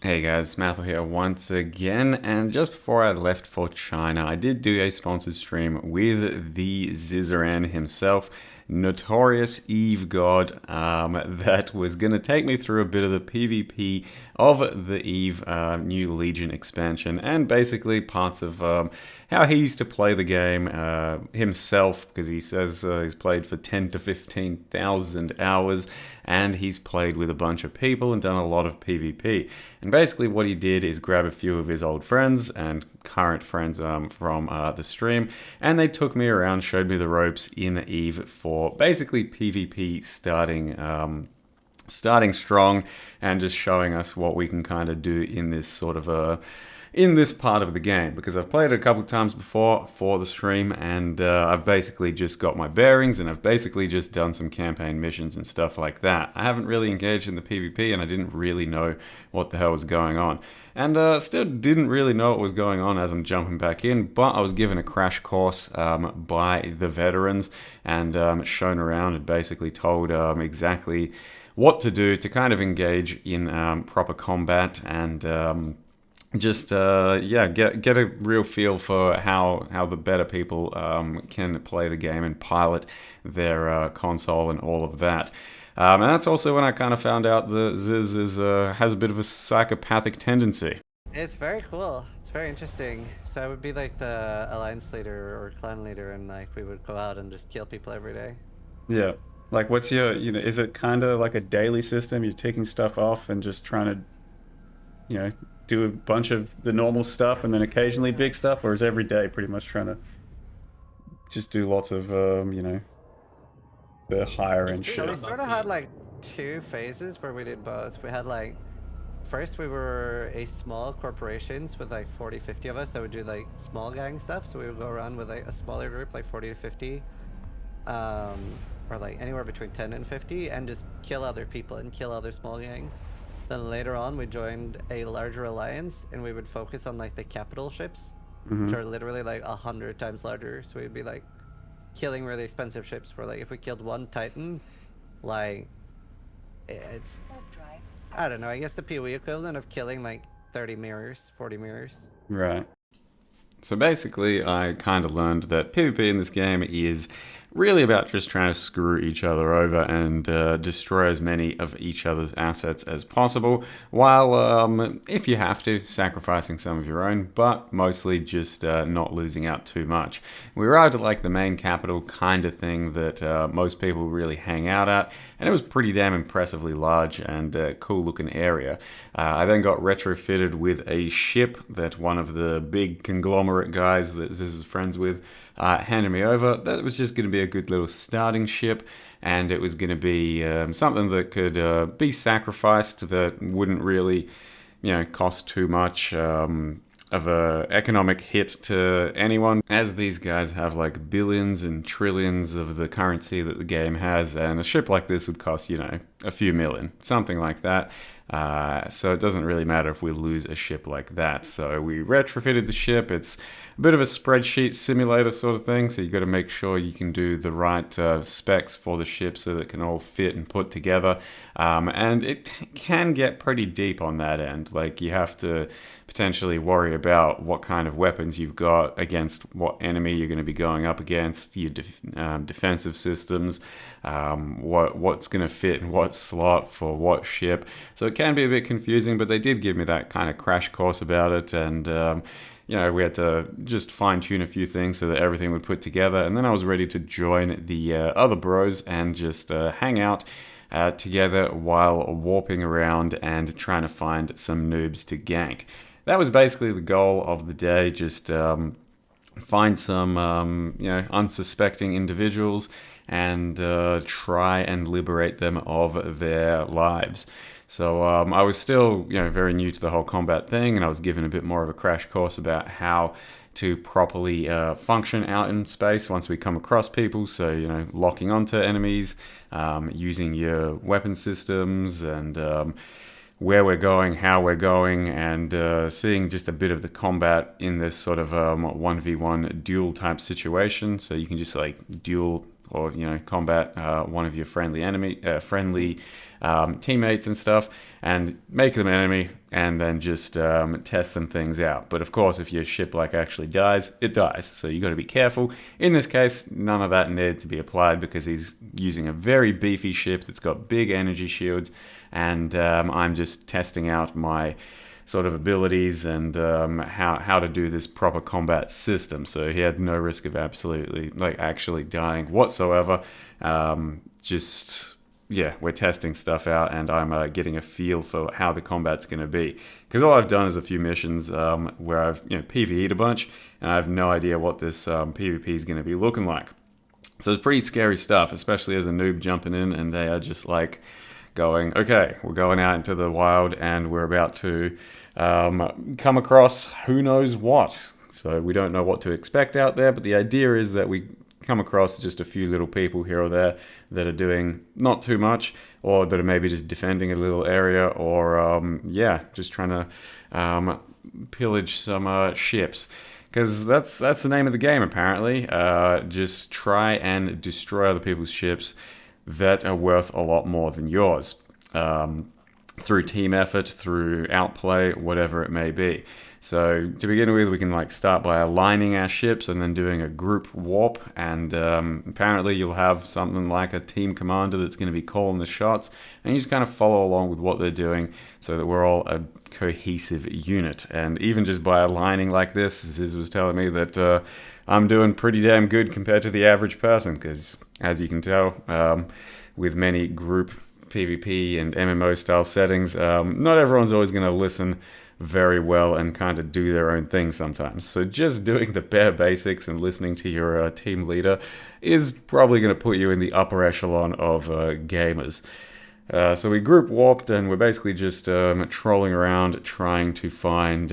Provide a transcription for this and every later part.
Hey guys, Mathel here once again, and just before I left for China, I did do a sponsored stream with the Zizaran himself, Notorious Eve God, that was going to take me through a bit of the PvP of the Eve New Legion expansion, and basically parts of how he used to play the game himself, because he says he's played for 10 to 15,000 hours, and he's played with a bunch of people and done a lot of PvP. And basically what he did is grab a few of his old friends and current friends from the stream, and they took me around, showed me the ropes in Eve for basically PvP starting strong, and just showing us what we can kind of do in this sort of in this part of the game, because I've played it a couple times before for the stream, and I've basically just got my bearings, and I've basically just done some campaign missions and stuff like that. I haven't really engaged in the PvP, and I didn't really know what the hell was going on. And still didn't really know what was going on as I'm jumping back in, but I was given a crash course by the veterans, and shown around and basically told exactly what to do to kind of engage in proper combat, and just yeah, get a real feel for how the better people can play the game and pilot their console and all of that. And that's also when I kind of found out that Ziz has a bit of a psychopathic tendency. It's very cool. It's very interesting. So I would be like the alliance leader or clan leader, and like we would go out and just kill people every day. Yeah. Like, what's your, is it kind of like a daily system? You're ticking stuff off and just trying to, do a bunch of the normal stuff and then occasionally big stuff, or is every day pretty much trying to just do lots of, the higher end So we shit? sort of had like two phases where we did both. We had like first we were a small corporations with like 40, 50 of us that would do like small gang stuff. So we would go around with like a smaller group, like 40 to 50, um, or like anywhere between 10 and 50, and just kill other people and kill other small gangs. Then later on, we joined a larger alliance, and we would focus on like the capital ships, which are literally like 100 times larger. So we'd be like killing really expensive ships. Where like if we killed one Titan, like it's I don't know. I guess the PoE equivalent of killing like 30 mirrors, 40 mirrors. Right. So basically, I kind of learned that PvP in this game is really about just trying to screw each other over and destroy as many of each other's assets as possible, while, if you have to, sacrificing some of your own, but mostly just not losing out too much. We arrived at like the main capital kind of thing that most people really hang out at, and it was pretty damn impressively large and cool looking area. I then got retrofitted with a ship that one of the big conglomerate guys that Ziz is friends with handed me over. That was just going to be a good little starting ship, and it was going to be something that could be sacrificed, that wouldn't really, cost too much of a economic hit to anyone, as these guys have like billions and trillions of the currency that the game has, and a ship like this would cost, a few million, something like that. So it doesn't really matter if we lose a ship like that. So we retrofitted the ship. It's a bit of a spreadsheet simulator sort of thing, so you got to make sure you can do the right specs for the ship so that it can all fit and put together. And it can get pretty deep on that end. Like, you have to potentially worry about what kind of weapons you've got against what enemy you're going to be going up against, your defensive systems, what's going to fit in what slot for what ship. So it can be a bit confusing, but they did give me that kind of crash course about it, and we had to just fine tune a few things so that everything would put together, and then I was ready to join the other bros and just hang out together while warping around and trying to find some noobs to gank. That was basically the goal of the day, just find some unsuspecting individuals and try and liberate them of their lives. So I was still, very new to the whole combat thing, and I was given a bit more of a crash course about how to properly function out in space once we come across people. So, locking onto enemies, using your weapon systems, and where we're going, how we're going, and seeing just a bit of the combat in this sort of 1v1 duel type situation. So you can just like duel or combat one of your friendly teammates and stuff, and make them enemy, and then just test some things out. But of course, if your ship like actually dies, it dies. So you got to be careful. In this case, none of that needed to be applied because he's using a very beefy ship that's got big energy shields, and I'm just testing out my sort of abilities and how to do this proper combat system. So he had no risk of actually dying whatsoever. Just yeah, we're testing stuff out, and I'm getting a feel for how the combat's going to be. Because all I've done is a few missions where I've PvE'd a bunch, and I have no idea what this PvP is going to be looking like. So it's pretty scary stuff, especially as a noob jumping in, and they are just like going, okay, we're going out into the wild, and we're about to come across who knows what. So we don't know what to expect out there, but the idea is that we come across just a few little people here or there that are doing not too much, or that are maybe just defending a little area, or just trying to pillage some ships. Because that's the name of the game, apparently. Just try and destroy other people's ships that are worth a lot more than yours. Through team effort, through outplay, whatever it may be. So to begin with, we can start by aligning our ships and then doing a group warp, and apparently you'll have something like a team commander that's going to be calling the shots, and you just kind of follow along with what they're doing so that we're all a cohesive unit. And even just by aligning like this, Ziz was telling me that I'm doing pretty damn good compared to the average person, because as you can tell, with many group PvP and MMO style settings, not everyone's always going to listen very well and kind of do their own thing sometimes. So just doing the bare basics and listening to your team leader is probably going to put you in the upper echelon of gamers. So we group warped, and we're basically just trolling around trying to find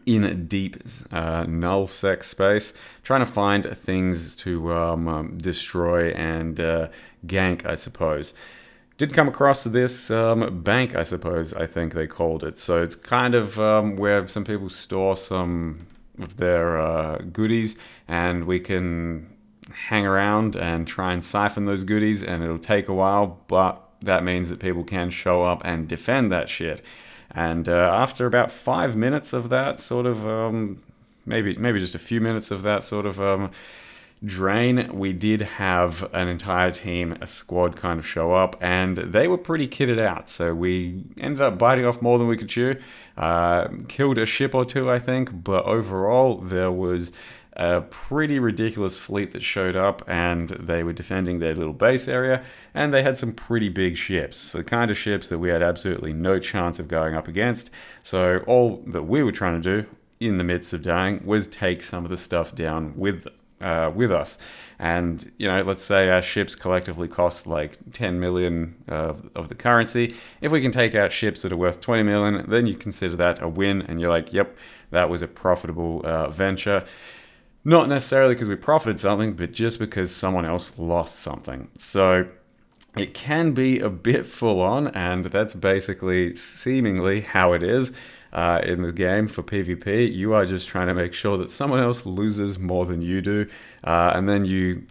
in deep null sec space, trying to find things to destroy and gank, I suppose. Did come across this bank, I think they called it. So it's kind of where some people store some of their goodies, and we can hang around and try and siphon those goodies, and it'll take a while, but that means that people can show up and defend that shit. And after about 5 minutes of that sort of, maybe just a few minutes of that sort of drain, we did have an entire team, a squad kind of show up, and they were pretty kitted out. So we ended up biting off more than we could chew. Killed a ship or two, I think, but overall there was a pretty ridiculous fleet that showed up, and they were defending their little base area, and they had some pretty big ships, the kind of ships that we had absolutely no chance of going up against. So all that we were trying to do in the midst of dying was take some of the stuff down with us. And let's say our ships collectively cost like 10 million of the currency. If we can take out ships that are worth 20 million, then you consider that a win, and you're like, yep, that was a profitable venture. Not necessarily because we profited something, but just because someone else lost something. So it can be a bit full on, and that's basically seemingly how it is. In the game for PvP, you are just trying to make sure that someone else loses more than you do, and then you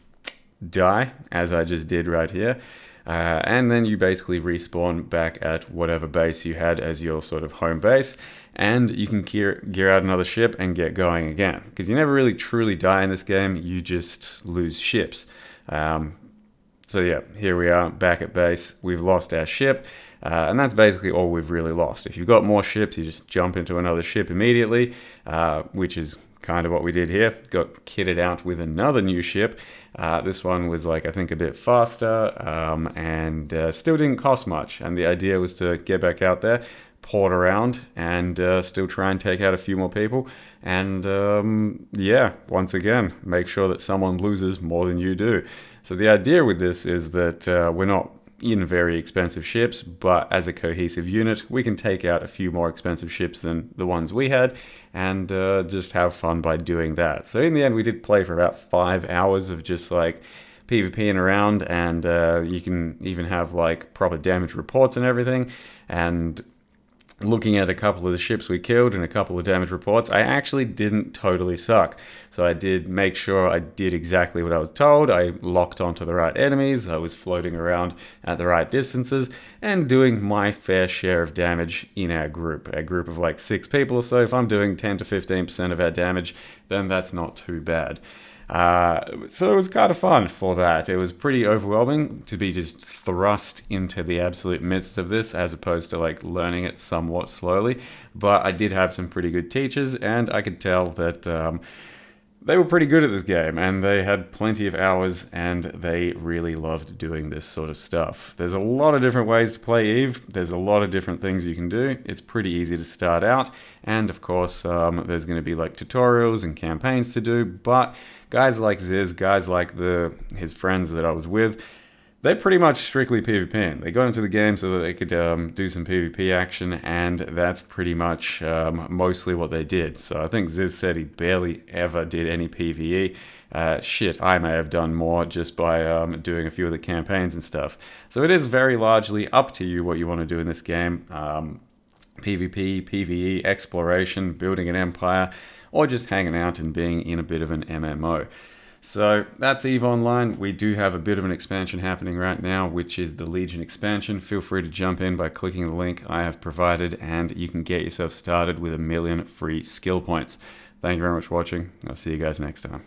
die, as I just did right here, and then you basically respawn back at whatever base you had as your sort of home base, and you can gear out another ship and get going again, because you never really truly die in this game, you just lose ships. So yeah, here we are back at base. We've lost our ship. And that's basically all we've really lost. If you've got more ships, you just jump into another ship immediately, which is kind of what we did here. Got kitted out with another new ship. This one was I think a bit faster, and still didn't cost much. And the idea was to get back out there, port around, and still try and take out a few more people. And once again, make sure that someone loses more than you do. So the idea with this is that we're not in very expensive ships, but as a cohesive unit, we can take out a few more expensive ships than the ones we had, and just have fun by doing that. So in the end, we did play for about 5 hours of just PvPing around, and you can even have proper damage reports and everything. And looking at a couple of the ships we killed and a couple of damage reports, I actually didn't totally suck. So I did make sure I did exactly what I was told. I locked onto the right enemies, I was floating around at the right distances, and doing my fair share of damage in our group. A group of like 6 people or so, if I'm doing 10 to 15% of our damage, then that's not too bad. So it was kind of fun for that. It was pretty overwhelming to be just thrust into the absolute midst of this as opposed to like learning it somewhat slowly. But I did have some pretty good teachers, and I could tell that they were pretty good at this game, and they had plenty of hours, and they really loved doing this sort of stuff. There's a lot of different ways to play Eve. There's a lot of different things you can do. It's pretty easy to start out, and of course, there's going to be like tutorials and campaigns to do, but guys like Ziz, guys like his friends that I was with, they pretty much strictly PvPing. They got into the game so that they could do some PvP action, and that's pretty much mostly what they did. So I think Ziz said he barely ever did any PvE. Shit, I may have done more just by doing a few of the campaigns and stuff. So it is very largely up to you what you want to do in this game. PvP, PvE, exploration, building an empire, or just hanging out and being in a bit of an MMO. So that's EVE Online. We do have a bit of an expansion happening right now, which is the Legion expansion. Feel free to jump in by clicking the link I have provided, and you can get yourself started with 1,000,000 free skill points. Thank you very much for watching. I'll see you guys next time.